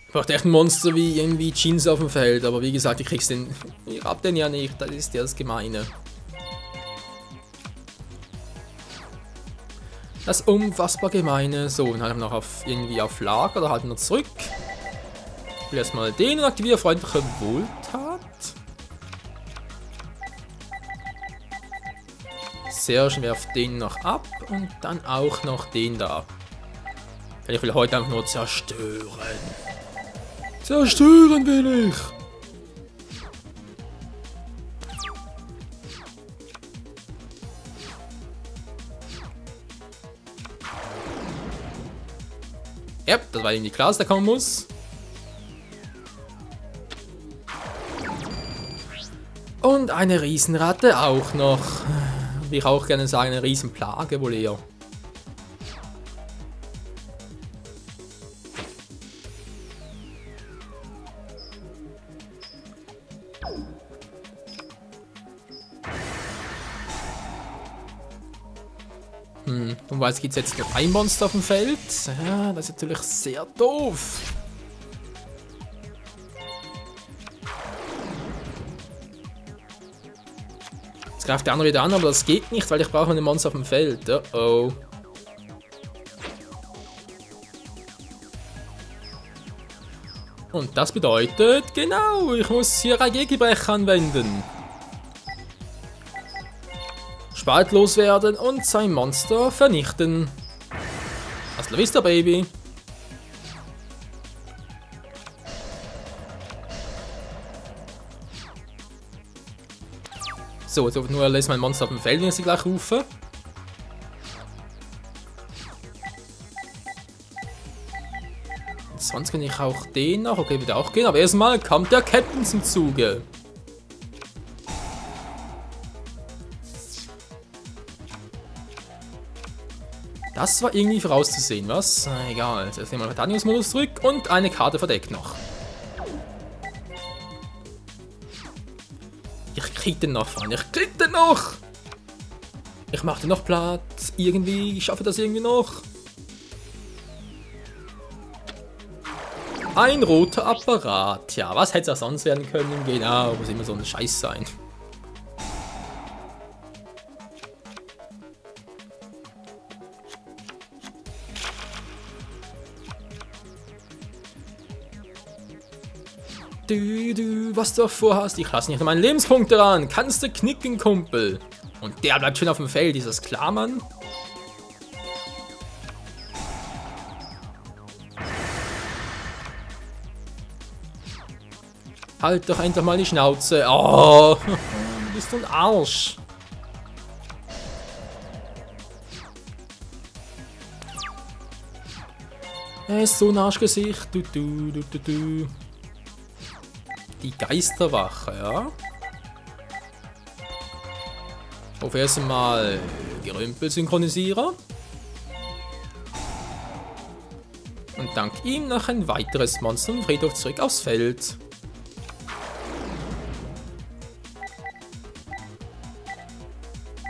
Ich brauche echt ein Monster wie irgendwie Jeans auf dem Feld, aber wie gesagt, ich hab den ja nicht, das ist ja das Gemeine. Das unfassbar Gemeine. So, und halt noch irgendwie auf Lager oder halten wir zurück. Ich will erstmal den und aktiviere freundliche Wohltat. Sehr schön, werf den noch ab und dann auch noch den da. Ich will heute einfach nur zerstören. Zerstören will ich! Ja, das war irgendwie klar, dass der kommen muss. Und eine Riesenratte auch noch. Wie ich auch gerne sagen, eine Riesenplage wohl eher. Und weil es gibt jetzt noch ein Monster auf dem Feld. Ja, das ist natürlich sehr doof. Jetzt greift der andere wieder an, aber das geht nicht, weil ich brauche einen Monster auf dem Feld. Oh. Und das bedeutet, genau, ich muss hier ein Gegenbrech anwenden. Spalt loswerden und sein Monster vernichten. Hasta la vista, Baby. So, jetzt nur lässt mein Monster auf dem Feld, wenn ich sie gleich rufe. Sonst kann ich auch den noch. Okay, wird auch gehen. Aber erstmal kommt der Captain zum Zuge. Das war irgendwie vorauszusehen, was? Egal, jetzt nehmen wir den Verteidigungsmodus zurück und eine Karte verdeckt noch. Ich krieg den noch, Freunde, ich krieg den noch! Ich mach den noch platt, irgendwie, ich schaffe das irgendwie noch. Ein roter Apparat, ja, was hätte es auch sonst werden können? Genau, muss immer so ein Scheiß sein. Was du vorhast, ich lasse nicht nur meinen Lebenspunkt daran. Kannst du knicken, Kumpel? Und der bleibt schön auf dem Feld, ist das klar, Mann? Halt doch einfach mal die Schnauze. Oh, du bist ein Arsch. So ein Arschgesicht. Die Geisterwache, ja. Auf erstmal Gerümpelsynchronisierer. Und dank ihm noch ein weiteres Monster im Friedhof zurück aufs Feld.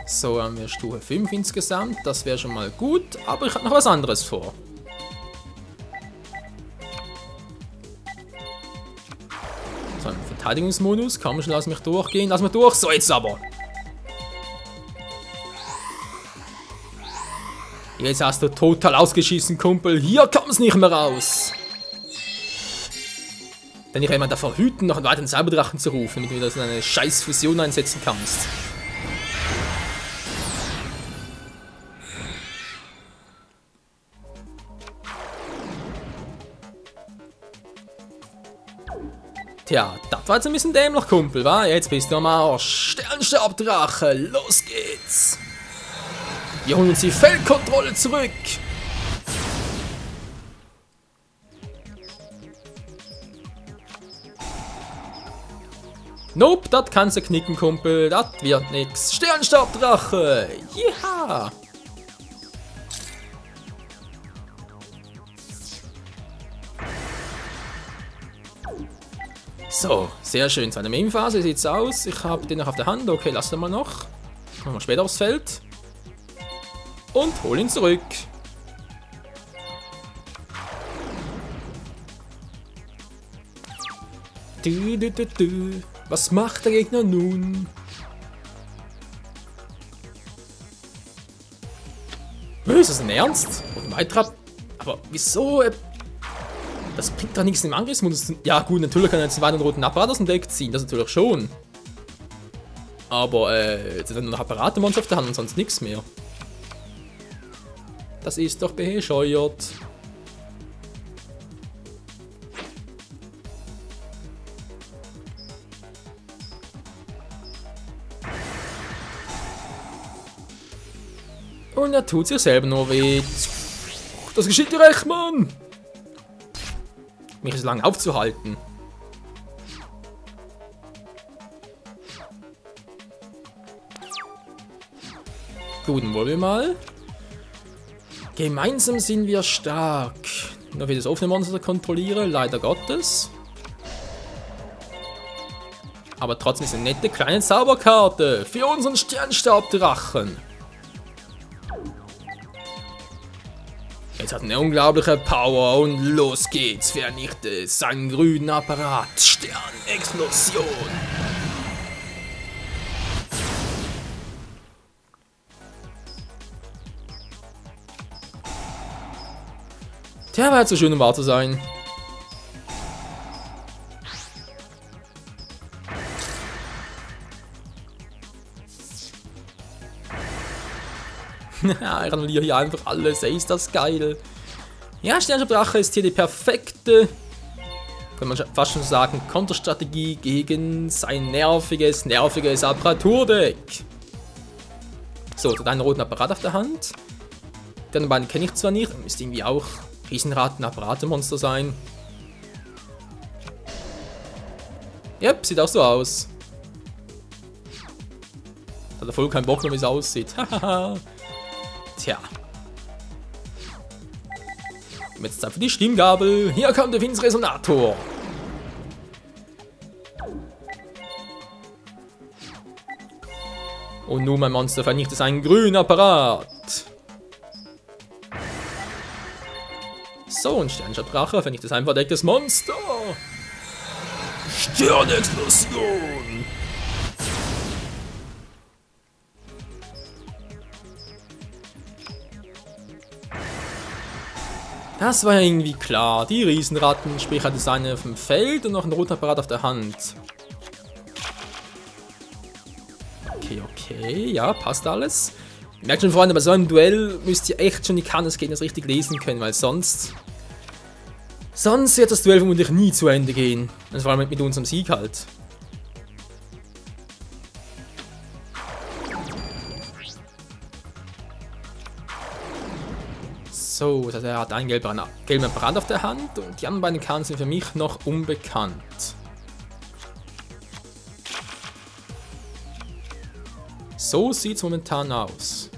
So haben wir Stufe 5 insgesamt. Das wäre schon mal gut, aber ich habe noch was anderes vor. So, ein Verteidigungsmodus. Komm schon, lass mich durchgehen. Lass mich durch. So, jetzt aber. Jetzt hast du total ausgeschissen, Kumpel. Hier kommt's nicht mehr raus. Denn ich kann jemand davor hüten, noch einen weiteren Cyberdrachen zu rufen, damit du wieder so eine scheiß Fusion einsetzen kannst. Tja, das war jetzt ein bisschen dämlich, Kumpel, wa? Jetzt bist du am Arsch. Sternstabdrache, los geht's. Wir holen uns die Feldkontrolle zurück. Nope, das kannst du knicken, Kumpel. Das wird nix. Sternstabdrache. Ja. So, sehr schön. Zweite Main-Phase sieht's aus. Ich habe den noch auf der Hand. Okay, lass den mal noch. Machen wir später aufs Feld. Und hol ihn zurück. Was macht der Gegner nun? Ist das denn ernst? Und weiter. Aber wieso? Das bringt doch nichts im Angriffsmodus. Ja gut, natürlich kann er jetzt einen weiteren roten Apparat aus dem Deck ziehen. Das natürlich schon. Aber jetzt hat er nur noch Apparatemonster auf der Hand und sonst nichts mehr. Das ist doch bescheuert. Und er tut sich selber nur weh. Das geschieht dir recht, Mann! Mich so lange aufzuhalten. Gut, dann wollen wir mal. Gemeinsam sind wir stark. Nur wie das offene Monster kontrolliere, leider Gottes. Aber trotzdem ist eine nette kleine Zauberkarte für unseren Sternstabdrachen. Jetzt hat er eine unglaubliche Power und los geht's. Vernichte seinen grünen Apparat. Sternexplosion. Der war jetzt so schön, um wahr zu sein. Ja, ich annulliere hier einfach alles. Ey, ist das geil. Ja, Sternstabdrache ist hier die perfekte, kann man fast schon sagen, Konterstrategie gegen sein nerviges Apparaturdeck. So, hat einen roten Apparat auf der Hand. Die anderen beiden kenne ich zwar nicht, müsste irgendwie auch Riesenratten-Apparatemonster sein. Yep, sieht auch so aus. Hat er voll keinen Bock mehr, wie es aussieht. Hahaha. Tja. Jetzt Zeit für die Stimmgabel. Hier kommt der Windsresonator. Und nun, mein Monster, vernichtet seinen grünen Apparat. So, ein Sternstabdrache vernichtet ein verdecktes Monster. Sternexplosion. Das war ja irgendwie klar. Die Riesenratten, sprich hatte seine auf dem Feld und noch einen roten Apparat auf der Hand. Okay, ja, passt alles. Merkt schon, Freunde, bei so einem Duell müsst ihr echt schon die Karten des Gegners richtig lesen können, weil sonst wird das Duell vermutlich nie zu Ende gehen. Also vor allem mit unserem Sieg halt. So, das heißt, er hat einen gelben Brand auf der Hand und die anderen beiden Karten sind für mich noch unbekannt. So sieht es momentan aus.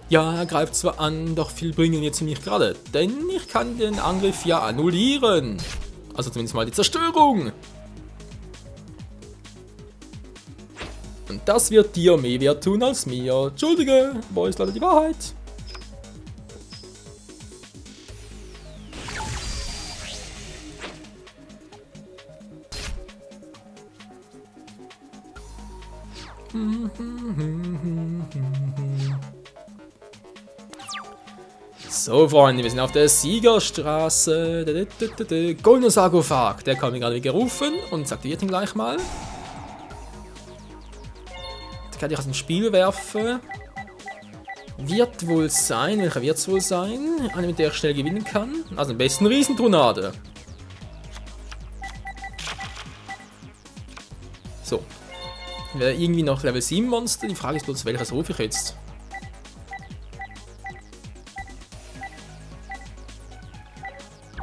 Ja, er greift zwar an, doch viel bringen jetzt nicht gerade, denn ich kann den Angriff ja annullieren. Also zumindest mal die Zerstörung. Und das wird dir mehr wert tun als mir. Entschuldige, wo ist leider die Wahrheit? So, Freunde, wir sind auf der Siegerstraße. Goldener Sarkophag, der kam mir gerade gerufen und aktiviert ihn gleich mal. Den kann ich aus dem Spiel werfen. Wird wohl sein, welcher wird es wohl sein? Eine, mit der ich schnell gewinnen kann. Also am besten Riesentornade. So. Wäre irgendwie noch Level 7 Monster. Die Frage ist bloß, welches rufe ich jetzt?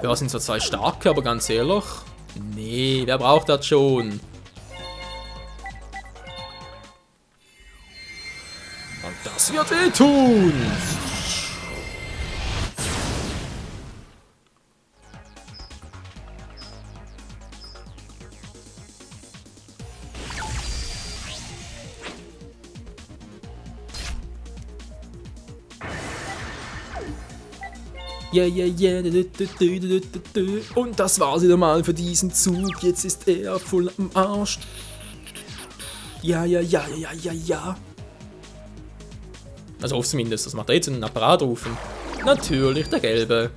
Ja, sind zwar zwei starke, aber ganz ehrlich. Nee, wer braucht das schon? Und das wird wehtun! Yeah, yeah, yeah. Und das war's wieder mal für diesen Zug. Jetzt ist er voll am Arsch. Ja, ja, ja, ja, ja, ja. Also hoffe zumindest, das macht er jetzt einen Apparat rufen. Natürlich, der gelbe.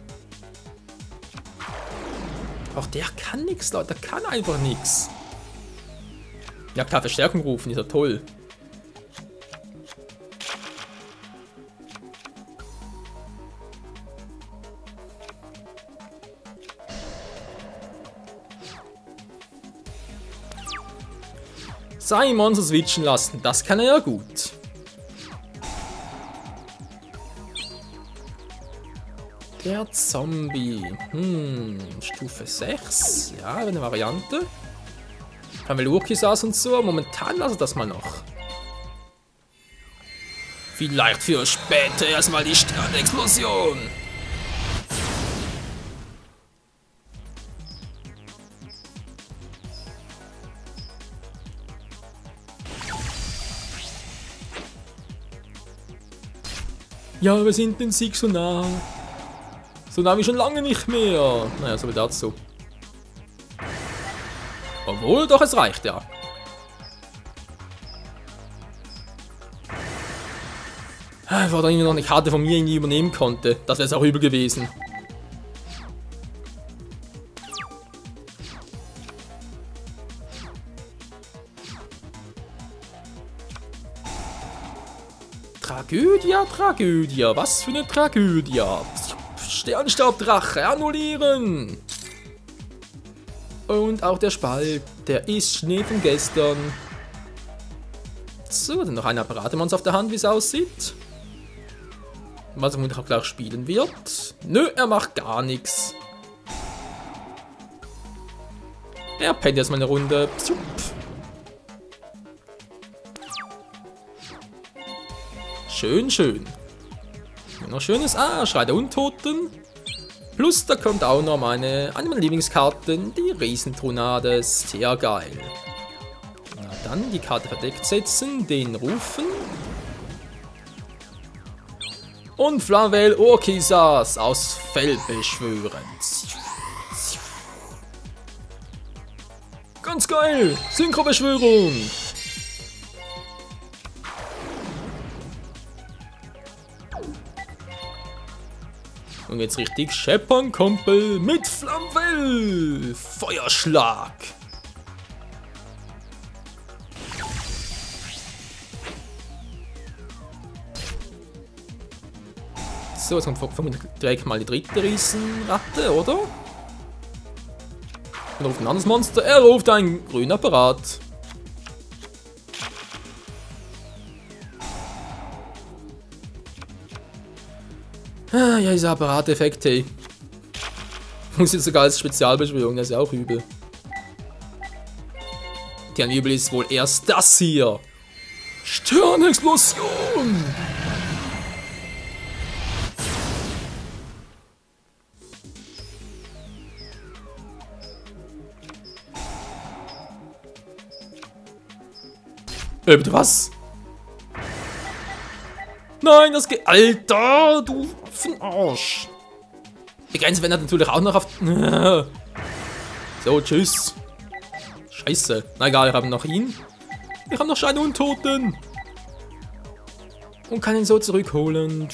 Auch der kann nichts, Leute. Der kann einfach nichts. Ja klar, Verstärkung rufen, ist ja toll. Sein Monster switchen lassen, das kann er ja gut. Der Zombie. Stufe 6. Ja, eine Variante. Pamelurkisas und so. Momentan lasse ich das mal noch. Vielleicht für später erstmal die Sternexplosion. Ja, wir sind den Sieg so nah. So nah wie schon lange nicht mehr. Naja, so wie dazu. Obwohl, doch, es reicht ja. War da irgendwie noch eine Karte von mir irgendwie übernehmen konnte. Das wäre es auch übel gewesen. Tragödie, Tragödie. Was für eine Tragödie. Sternstaubdrache annullieren. Und auch der Spalt. Der ist Schnee von gestern. So, dann noch ein Apparatemonster auf der Hand, wie es aussieht. Was er auch gleich spielen wird. Nö, er macht gar nichts. Er pennt erstmal eine Runde. Psup. Schön, schön. Noch schönes. Ah, Schrei der Untoten. Plus, da kommt auch noch eine meiner Lieblingskarten, die Riesentornade. Sehr geil. Na dann, die Karte verdeckt setzen, den rufen. Und Flavel Orkisas aus Fell beschwören. Ganz geil! Synchrobeschwörung! Und jetzt richtig scheppern, Kumpel, mit Flamvel! Feuerschlag! So, jetzt kommt vermutlich direkt mal die dritte Riesenratte, oder? Und ruft ein anderes Monster. Er ruft einen grünen Apparat. Ah, ja, dieser Apparateffekt, hey. Muss jetzt sogar als Spezialbeschwörung, das ist ja auch übel. Deren Übel ist wohl erst das hier. Sternexplosion! Bitte was? Nein, das geht. Alter, du Arsch. Die Grenze wendet natürlich auch noch auf. So, tschüss. Scheiße. Na egal, wir haben noch ihn. Wir haben noch einen Untoten. Und kann ihn so zurückholen.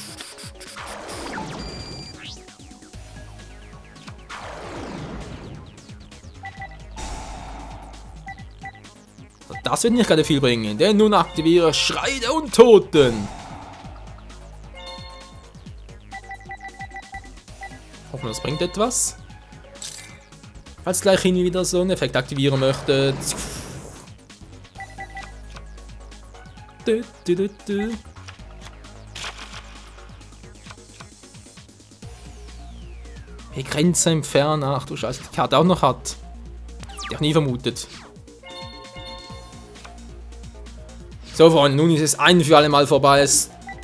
Das wird nicht gerade viel bringen, denn nun aktiviere Schrei der Untoten. Hoffen wir, das bringt etwas. Falls gleich hin wieder so einen Effekt aktivieren möchte. Die Grenze entfernen. Ach du Scheiße, die Karte auch noch hat. Die ich nie vermutet. So, Freunde, nun ist es ein für alle Mal vorbei.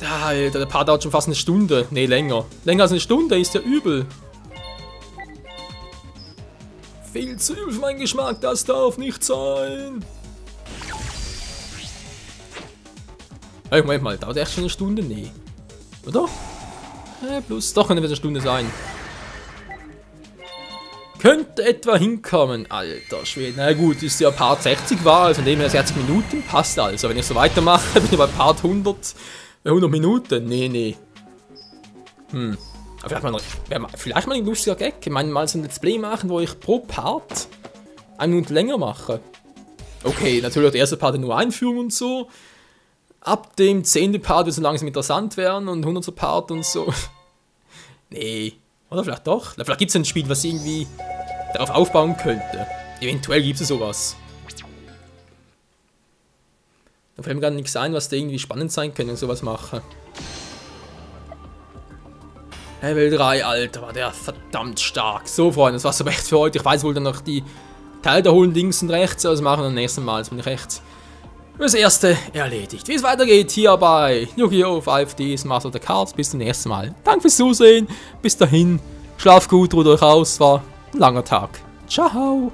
Alter, der Part dauert schon fast eine Stunde. Ne, länger. Länger als eine Stunde ist ja übel. Viel zu übel für meinen Geschmack, das darf nicht sein. Hey, Moment mal, dauert echt schon eine Stunde? Nee. Oder? Plus, doch, könnte eine Stunde sein. Könnte etwa hinkommen, alter Schwede. Na gut, ist ja Part 60 war, also nehmen wir 60 Minuten, passt also. Wenn ich so weitermache, bin ich bei Part 100 Minuten. Nee. Aber vielleicht mal ein lustiger Gag. Ich meine, mal so ein Let's Play machen, wo ich pro Part 1 Minute länger mache. Okay, natürlich der erste Part nur Einführung und so. Ab dem 10. Part wird es so langsam interessant werden und 100. Part und so. Nee. Oder vielleicht doch. Vielleicht gibt es ein Spiel, was irgendwie darauf aufbauen könnte. Eventuell gibt es sowas. Da fällt mir gar nichts ein, was da irgendwie spannend sein könnte, wenn ich sowas mache. Level 3, Alter, war der verdammt stark. So, Freunde, das war's aber echt für heute. Ich weiß wohl dann noch die Teile holen links und rechts, also machen wir beim nächsten Mal. Jetzt bin ich rechts. Das erste erledigt. Wie es weitergeht hier bei Yu-Gi-Oh! 5Ds Master of the Cards. Bis zum nächsten Mal. Danke fürs Zusehen. Bis dahin. Schlaf gut, ruht euch aus. War ein langer Tag. Ciao.